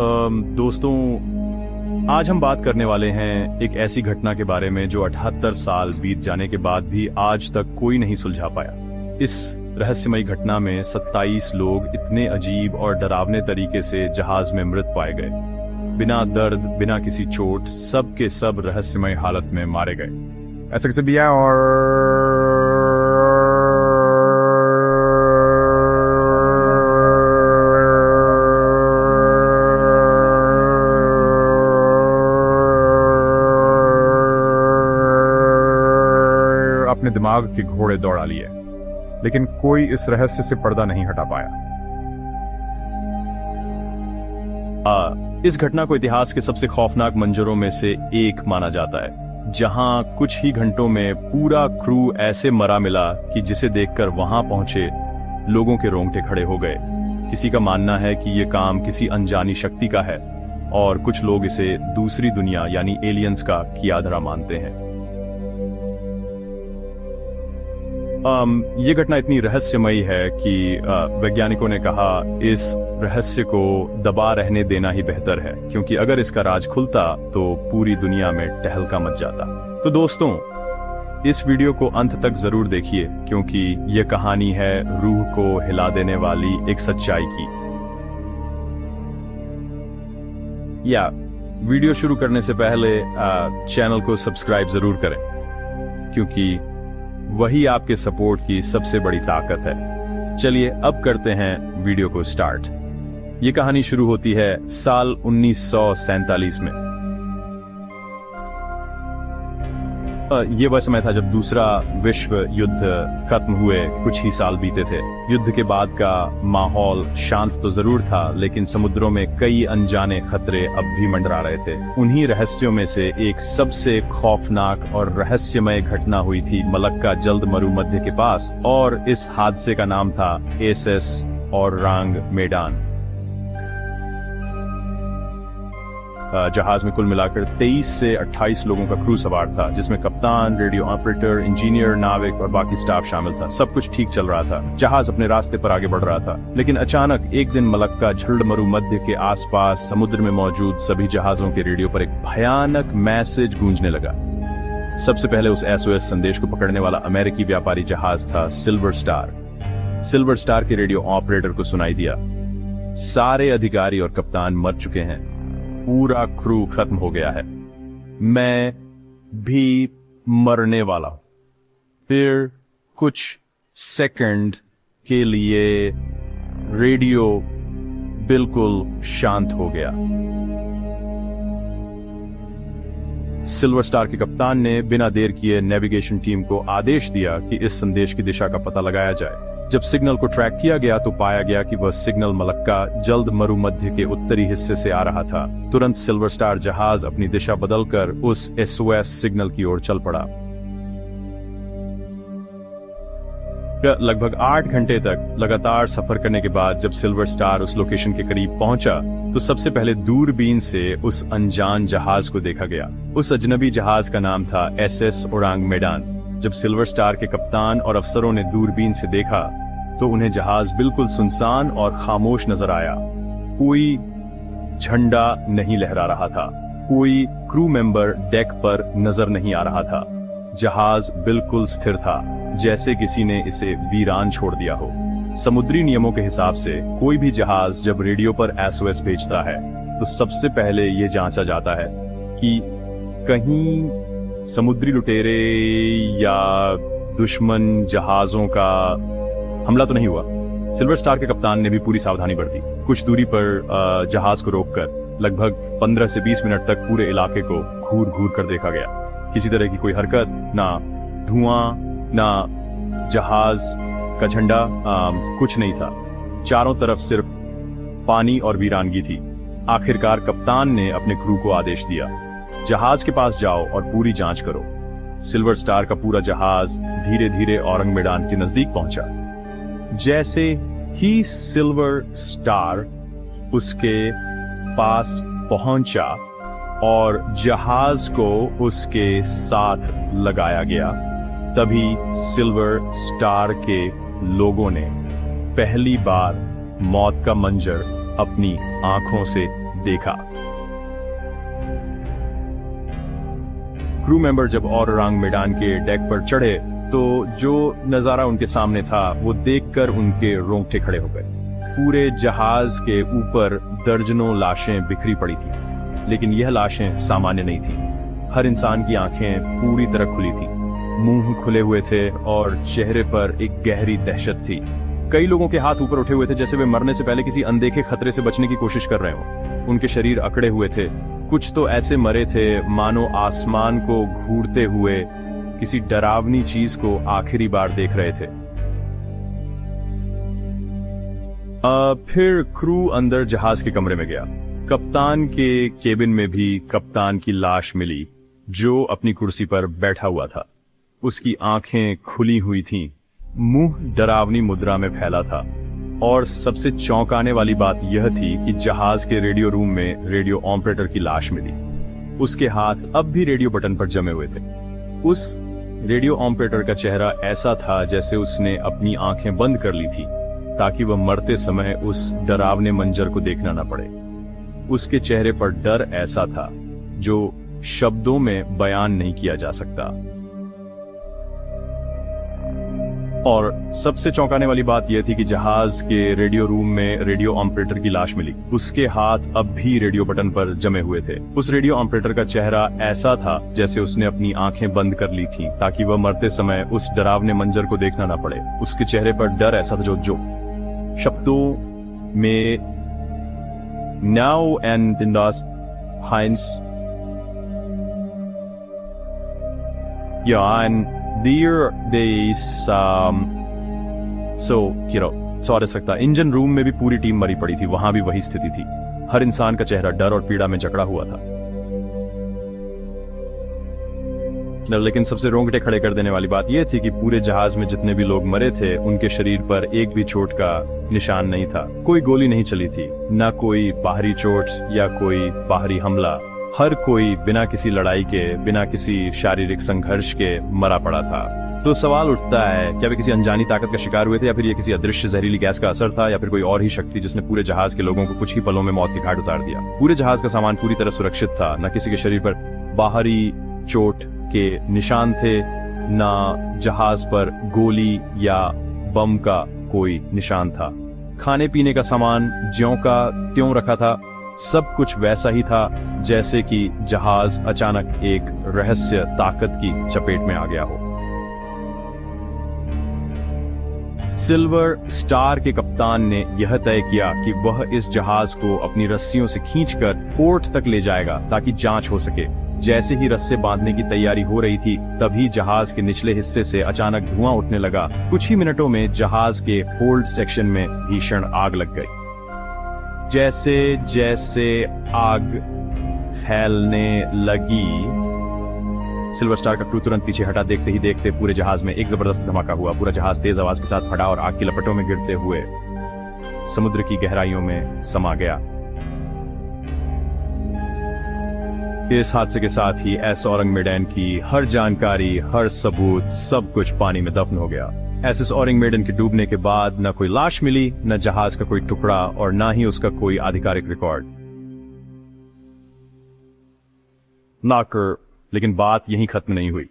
दोस्तों, आज हम बात करने वाले हैं एक ऐसी घटना के बारे में जो 78 साल बीत जाने के बाद भी आज तक कोई नहीं सुलझा पाया। इस रहस्यमयी घटना में 27 लोग इतने अजीब और डरावने तरीके से जहाज में मृत पाए गए। बिना दर्द, बिना किसी चोट, सब के सब रहस्यमय हालत में मारे गए। ऐसा कैसे भी है और अपने दिमाग के घोड़े दौड़ा लिए, लेकिन कोई इस रहस्य से पर्दा नहीं हटा पाया। इस घटना को इतिहास के सबसे खौफनाक मंजरों में से एक माना जाता है, जहां कुछ ही घंटों में पूरा क्रू ऐसे मरा मिला कि जिसे देखकर वहां पहुंचे लोगों के रोंगटे खड़े हो गए। किसी का मानना है कि यह काम किसी अनजानी शक्ति का है और कुछ लोग इसे दूसरी दुनिया यानी एलियंस का किया धरा मानते हैं। ये घटना इतनी रहस्यमयी है कि वैज्ञानिकों ने कहा इस रहस्य को दबा रहने देना ही बेहतर है, क्योंकि अगर इसका राज खुलता तो पूरी दुनिया में टहलका मच जाता। तो दोस्तों, इस वीडियो को अंत तक जरूर देखिए, क्योंकि यह कहानी है रूह को हिला देने वाली एक सच्चाई की। वीडियो शुरू करने से पहले चैनल को सब्सक्राइब जरूर करें, क्योंकि वही आपके सपोर्ट की सबसे बड़ी ताकत है। चलिए अब करते हैं वीडियो को स्टार्ट। ये कहानी शुरू होती है साल 1947 में। ये वह समय था जब दूसरा विश्व युद्ध खत्म हुए कुछ ही साल बीते थे। युद्ध के बाद का माहौल शांत तो जरूर था, लेकिन समुद्रों में कई अनजाने खतरे अब भी मंडरा रहे थे। उन्हीं रहस्यों में से एक सबसे खौफनाक और रहस्यमय घटना हुई थी मलक्का जल्द मरुमध्य के पास, और इस हादसे का नाम था एसएस ओरांग मेडान। जहाज में कुल मिलाकर 23 से 28 लोगों का क्रू सवार था, जिसमें कप्तान, रेडियो ऑपरेटर, इंजीनियर, नाविक और बाकी स्टाफ शामिल था। सब कुछ ठीक चल रहा था, जहाज अपने रास्ते पर आगे बढ़ रहा था। लेकिन अचानक एक दिन मलक्का झल्ड मरुमध्य के आसपास समुद्र में मौजूद सभी जहाजों के रेडियो पर एक भयानक मैसेज गूंजने लगा। सबसे पहले उस एसओएस संदेश को पकड़ने वाला अमेरिकी व्यापारी जहाज था सिल्वर स्टार। सिल्वर स्टार के रेडियो ऑपरेटर को सुनाई दिया, सारे अधिकारी और कप्तान मर चुके हैं, पूरा क्रू खत्म हो गया है, मैं भी मरने वाला हूं। फिर कुछ सेकंड के लिए रेडियो बिल्कुल शांत हो गया। सिल्वर स्टार के कप्तान ने बिना देर किए नेविगेशन टीम को आदेश दिया कि इस संदेश की दिशा का पता लगाया जाए। जब सिग्नल को ट्रैक किया गया तो पाया गया कि वह सिग्नल मलक्का जल्द मरुमध्य के उत्तरी हिस्से से आ रहा था। तुरंत सिल्वर स्टार जहाज अपनी दिशा बदलकर उस एसओएस सिग्नल की ओर चल पड़ा। लगभग 8 घंटे तक लगातार सफर करने के बाद जब सिल्वर स्टार उस लोकेशन के करीब पहुंचा तो सबसे पहले दूरबीन से उस अनजान जहाज को देखा गया। उस अजनबी जहाज का नाम था एसएस ओरांग मेडान। जब सिल्वर स्टार के कप्तान और अफसरों ने दूरबीन से देखा तो उन्हें जहाज बिल्कुल सुनसान और खामोश नजर आया। कोई झंडा नहीं लहरा रहा था, कोई क्रू मेंबर डेक पर नजर नहीं आ रहा था। जहाज बिल्कुल स्थिर था, जैसे किसी ने इसे वीरान छोड़ दिया हो। समुद्री नियमों के हिसाब से कोई भी जहाज जब रेडियो पर एसओएस भेजता है तो सबसे पहले ये जांचा जाता है कि कहीं समुद्री लुटेरे या दुश्मन जहाजों का हमला तो नहीं हुआ। सिल्वर स्टार के कप्तान ने भी पूरी सावधानी बरती। कुछ दूरी पर जहाज को रोककर लगभग 15 से 20 मिनट तक पूरे इलाके को घूर घूर कर देखा गया। किसी तरह की कोई हरकत, ना धुआं, ना जहाज का झंडा, कुछ नहीं था। चारों तरफ सिर्फ पानी और वीरानगी थी। आखिरकार कप्तान ने अपने क्रू को आदेश दिया, जहाज के पास जाओ और पूरी जांच करो। सिल्वर स्टार का पूरा जहाज धीरे धीरे औरंग मेडान के नजदीक पहुंचा। जैसे ही सिल्वर स्टार उसके पास पहुंचा और जहाज को उसके साथ लगाया गया, तभी सिल्वर स्टार के लोगों ने पहली बार मौत का मंजर अपनी आंखों से देखा। क्रू मेंबर जब औरंग मैदान के डेक पर चढ़े तो जो नजारा उनके सामने था वो देखकर उनके रोंगटे खड़े हो गए। पूरे जहाज के ऊपर दर्जनों लाशें बिखरी पड़ी थी, लेकिन यह लाशें सामान्य नहीं थी। हर इंसान की आंखें पूरी तरह खुली थी, मुंह खुले हुए थे और चेहरे पर एक गहरी दहशत थी। कई लोगों के हाथ ऊपर उठे हुए थे जैसे वे मरने से पहले किसी अनदेखे खतरे से बचने की कोशिश कर रहे हों। उनके शरीर अकड़े हुए थे, कुछ तो ऐसे मरे थे मानो आसमान को घूरते हुए किसी डरावनी चीज को आखिरी बार देख रहे थे। फिर क्रू अंदर जहाज के कमरे में गया। कप्तान के केबिन में भी कप्तान की लाश मिली, जो अपनी कुर्सी पर बैठा हुआ था। उसकी आंखें खुली हुई थीं, मुंह डरावनी मुद्रा में फैला था, और सबसे चौंकाने वाली बात यह थी कि जहाज के रेडियो रूम में रेडियो ऑपरेटर की लाश मिली। उसके हाथ अब भी रेडियो बटन पर जमे हुए थे। उस रेडियो ऑपरेटर का चेहरा ऐसा था जैसे उसने अपनी आंखें बंद कर ली थी ताकि वह मरते समय उस डरावने मंजर को देखना न पड़े। उसके चेहरे पर डर ऐसा था जो शब्दों में बयान नहीं किया जा सकता। और सबसे चौंकाने वाली बात यह थी कि जहाज के रेडियो रूम में रेडियो ऑपरेटर की लाश मिली। उसके हाथ अब भी रेडियो बटन पर जमे हुए थे। उस रेडियो ऑपरेटर का चेहरा ऐसा था जैसे उसने अपनी आंखें बंद कर ली थीं ताकि वह मरते समय उस डरावने मंजर को देखना ना पड़े। उसके चेहरे पर डर ऐसा था जो शब्दों में नाउ एंड दिंडास हाइंस सॉरी सकता। इंजन रूम में भी पूरी टीम मरी पड़ी थी, वहां भी वही स्थिति थी। हर इंसान का चेहरा डर और पीड़ा में जकड़ा हुआ था। लेकिन सबसे रोंगटे खड़े कर देने वाली बात यह थी कि पूरे जहाज में जितने भी लोग मरे थे उनके शरीर पर एक भी चोट का निशान नहीं था। कोई गोली नहीं चली थी, न कोई बाहरी चोट या कोई बाहरी हमला। हर कोई बिना किसी लड़ाई के, बिना किसी शारीरिक संघर्ष के मरा पड़ा था। तो सवाल उठता है, क्या वे किसी अनजानी ताकत का शिकार हुए थे, या फिर यह किसी अदृश्य जहरीली गैस का असर था, या फिर कोई और ही शक्ति जिसने पूरे जहाज के लोगों को कुछ ही पलों में मौत के घाट उतार दिया। पूरे जहाज का सामान पूरी तरह सुरक्षित था, न किसी के शरीर पर बाहरी चोट के निशान थे, न जहाज पर गोली या बम का कोई निशान था। खाने पीने का सामान ज्यों का त्यों रखा था। सब कुछ वैसा ही था जैसे कि जहाज अचानक एक रहस्य ताकत की चपेट में आ गया हो। सिल्वर स्टार के कप्तान ने यह तय किया कि वह इस जहाज को अपनी रस्सियों से खींचकर पोर्ट तक ले जाएगा ताकि जांच हो सके। जैसे ही रस्से बांधने की तैयारी हो रही थी, तभी जहाज के निचले हिस्से से अचानक धुआं उठने लगा। कुछ ही मिनटों में जहाज के होल्ड सेक्शन में भीषण आग लग गई। जैसे जैसे आग फैलने लगी, सिल्वर स्टार का क्रू तुरंत पीछे हटा। देखते ही देखते पूरे जहाज में एक जबरदस्त धमाका हुआ। पूरा जहाज तेज आवाज के साथ फटा और आग की लपटों में गिरते हुए समुद्र की गहराइयों में समा गया। इस हादसे के साथ ही एस औरंग मेडन की हर जानकारी, हर सबूत, सब कुछ पानी में दफन हो गया। एसएस औरंग मेडन के डूबने के बाद न कोई लाश मिली, न जहाज का कोई टुकड़ा, और न ही उसका कोई आधिकारिक रिकॉर्ड। लेकिन बात यहीं खत्म नहीं हुई।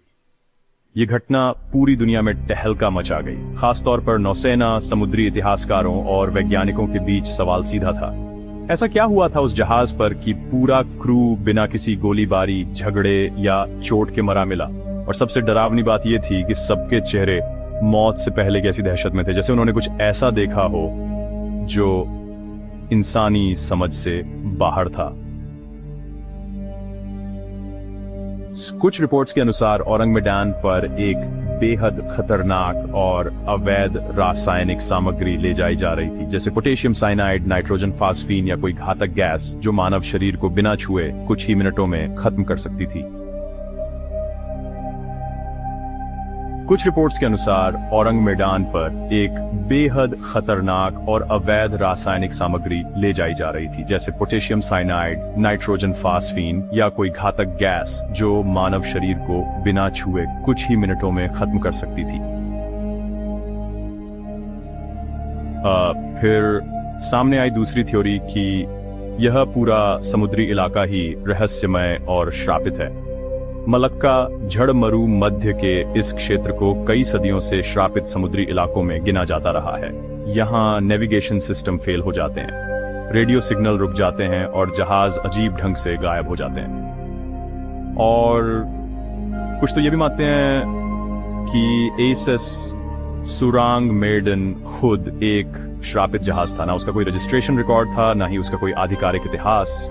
यह घटना पूरी दुनिया में टहलका मचा गई। खासतौर पर नौसेना, समुद्री इतिहासकारों और वैज्ञानिकों के बीच सवाल सीधा था, ऐसा क्या हुआ था उस जहाज पर कि पूरा क्रू बिना किसी गोलीबारी, झगड़े या चोट के मरा मिला। और सबसे डरावनी बात यह थी कि सबके चेहरे मौत से पहले की ऐसी दहशत में थे जैसे उन्होंने कुछ ऐसा देखा हो जो इंसानी समझ से बाहर था। कुछ रिपोर्ट्स के अनुसार औरंग मेडन पर एक बेहद खतरनाक और अवैध रासायनिक सामग्री ले जाई जा रही थी, जैसे पोटेशियम साइनाइड, नाइट्रोजन फास्फीन या कोई घातक गैस जो मानव शरीर को बिना छुए कुछ ही मिनटों में खत्म कर सकती थी। कुछ रिपोर्ट्स के अनुसार औरंग मेडन पर एक बेहद खतरनाक और अवैध रासायनिक सामग्री ले जाई जा रही थी, जैसे पोटेशियम साइनाइड, नाइट्रोजन फास्फीन या कोई घातक गैस जो मानव शरीर को बिना छुए कुछ ही मिनटों में खत्म कर सकती थी। फिर सामने आई दूसरी थ्योरी कि यह पूरा समुद्री इलाका ही रहस्यमय और श्रापित है। मलक्का झड़मरू मध्य के इस क्षेत्र को कई सदियों से श्रापित समुद्री इलाकों में गिना जाता रहा है। यहाँ नेविगेशन सिस्टम फेल हो जाते हैं, रेडियो सिग्नल रुक जाते हैं और जहाज अजीब ढंग से गायब हो जाते हैं। और कुछ तो ये भी मानते हैं कि एसएस सुरांग मेडन खुद एक श्रापित जहाज था। ना उसका कोई रजिस्ट्रेशन रिकॉर्ड था, ना ही उसका कोई आधिकारिक इतिहास,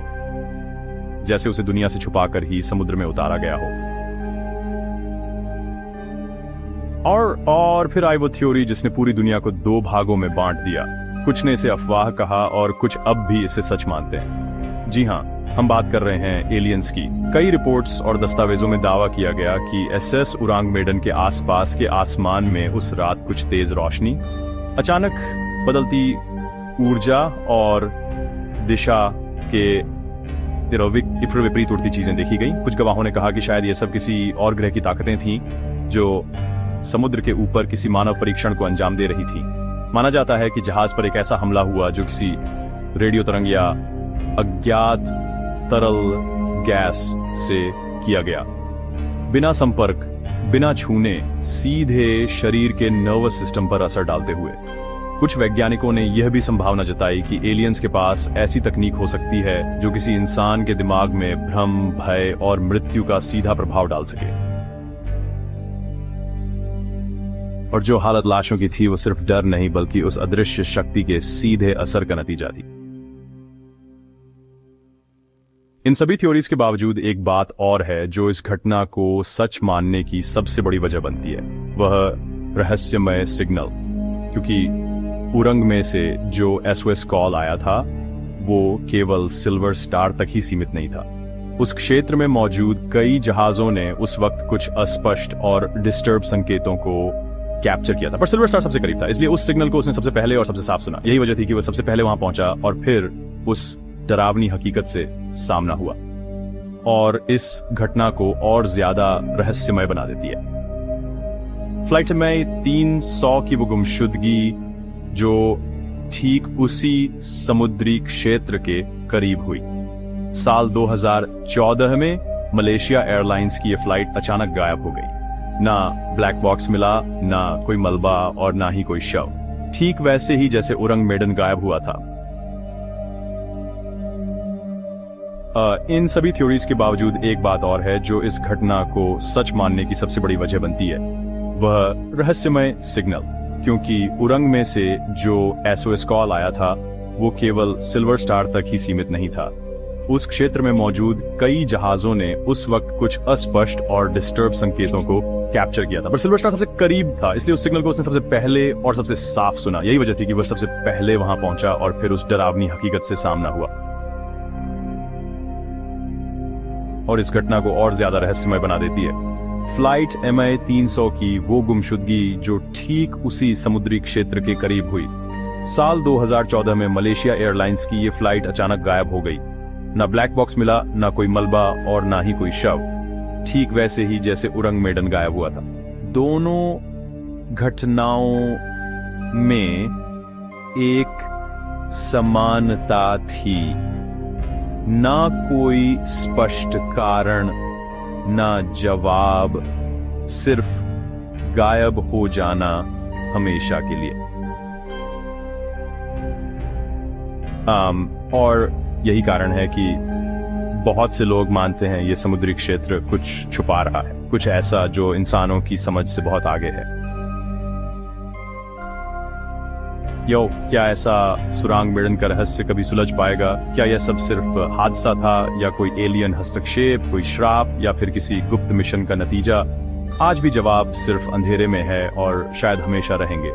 जैसे उसे दुनिया से छुपाकर ही समुद्र में उतारा गया हो। और फिर आई वो थ्योरी जिसने पूरी दुनिया को दो भागों में बांट दिया। कुछ ने इसे अफवाह कहा और कुछ अब भी इसे सच मानते हैं। जी हाँ, हम बात कर रहे हैं एलियंस की। कई रिपोर्ट्स और दस्तावेजों में दावा किया गया कि एसएस उरांग मेडन के आसपास के आसमान में उस रात कुछ तेज रोशनी, अचानक बदलती ऊर्जा और दिशा के विपरीत उड़ती चीजें देखी गई। कुछ गवाहों ने कहा कि शायद ये सब किसी और ग्रह की ताकतें थीं जो समुद्र के ऊपर किसी मानव परीक्षण को अंजाम दे रही थी। माना जाता है कि जहाज पर एक ऐसा हमला हुआ जो किसी रेडियो तरंग या अज्ञात तरल गैस से किया गया, बिना संपर्क, बिना छूने, सीधे शरीर के नर्वस सिस्टम पर असर डालते हुए। कुछ वैज्ञानिकों ने यह भी संभावना जताई कि एलियंस के पास ऐसी तकनीक हो सकती है जो किसी इंसान के दिमाग में भ्रम, भय और मृत्यु का सीधा प्रभाव डाल सके। और जो हालत लाशों की थी वो सिर्फ डर नहीं बल्कि उस अदृश्य शक्ति के सीधे असर का नतीजा थी। इन सभी थ्योरीज के बावजूद एक बात और है जो इस घटना को सच मानने की सबसे बड़ी वजह बनती है, वह रहस्यमय सिग्नल। क्योंकि उरंग में से जो एसओएस कॉल आया था वो केवल सिल्वर स्टार तक ही सीमित नहीं था। उस क्षेत्र में मौजूद कई जहाजों ने उस वक्त कुछ अस्पष्ट और डिस्टर्ब संकेतों को कैप्चर किया था, पर सिल्वर स्टार सबसे करीब था, इसलिए उस सिग्नल को उसने सबसे पहले और सबसे साफ सुना। यही वजह थी कि वह सबसे पहले वहां पहुंचा और फिर उस डरावनी हकीकत से सामना हुआ और इस घटना को और ज्यादा रहस्यमय बना देती है। फ्लाइट में 300 की वो गुमशुदगी जो ठीक उसी समुद्री क्षेत्र के करीब हुई। साल 2014 में मलेशिया एयरलाइंस की ये फ्लाइट अचानक गायब हो गई। ना ब्लैक बॉक्स मिला, ना कोई मलबा और ना ही कोई शव, ठीक वैसे ही जैसे उरंग मेडन गायब हुआ था। इन सभी थ्योरीज के बावजूद एक बात और है जो इस घटना को सच मानने की सबसे बड़ी वजह बनती है, वह रहस्यमय सिग्नल। क्योंकि उरंग में से जो एसओएस कॉल आया था वो केवल सिल्वर स्टार तक ही सीमित नहीं था। उस क्षेत्र में मौजूद कई जहाजों ने उस वक्त कुछ अस्पष्ट और डिस्टर्ब संकेतों को कैप्चर किया था, पर सिल्वर स्टार सबसे करीब था, इसलिए उस सिग्नल को उसने सबसे पहले और सबसे साफ सुना। यही वजह थी कि वह सबसे पहले वहां पहुंचा और फिर उस डरावनी हकीकत से सामना हुआ और इस घटना को और ज्यादा रहस्यमय बना देती है। फ्लाइट MI 300 की वो गुमशुदगी जो ठीक उसी समुद्री क्षेत्र के करीब हुई। साल 2014 में मलेशिया एयरलाइंस की ये फ्लाइट अचानक गायब हो गई। ना ब्लैक बॉक्स मिला, ना कोई मलबा और ना ही कोई शव, ठीक वैसे ही जैसे उरंग मेडन गायब हुआ था। दोनों घटनाओं में एक समानता थी, ना कोई स्पष्ट कारण, ना जवाब, सिर्फ गायब हो जाना हमेशा के लिए। और यही कारण है कि बहुत से लोग मानते हैं ये समुद्री क्षेत्र कुछ छुपा रहा है, कुछ ऐसा जो इंसानों की समझ से बहुत आगे है। क्या ऐसा सुरांग मेडन का रहस्य कभी सुलझ पाएगा? क्या यह सब सिर्फ हादसा था या कोई एलियन हस्तक्षेप, कोई श्राप या फिर किसी गुप्त मिशन का नतीजा? आज भी जवाब सिर्फ अंधेरे में है और शायद हमेशा रहेंगे।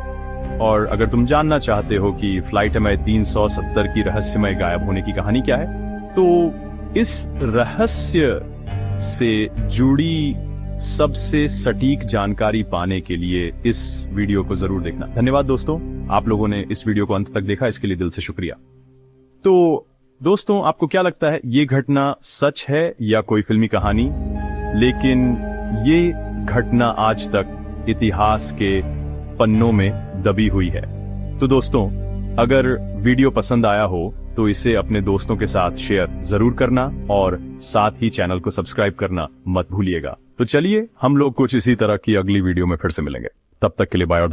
और अगर तुम जानना चाहते हो कि फ्लाइट MI 370 की रहस्यमय गायब होने की कहानी क्या है, तो इस रहस्य से जुड़ी सबसे सटीक जानकारी पाने के लिए इस वीडियो को जरूर देखना। धन्यवाद दोस्तों, आप लोगों ने इस वीडियो को अंत तक देखा, इसके लिए दिल से शुक्रिया। तो दोस्तों, आपको क्या लगता है, ये घटना सच है या कोई फिल्मी कहानी? लेकिन ये घटना आज तक इतिहास के पन्नों में दबी हुई है। तो दोस्तों, अगर वीडियो पसंद आया हो तो इसे अपने दोस्तों के साथ शेयर जरूर करना और साथ ही चैनल को सब्सक्राइब करना मत भूलिएगा। तो चलिए हम लोग कुछ इसी तरह की अगली वीडियो में फिर से मिलेंगे। तब तक के लिए बाय और धन्यवाद।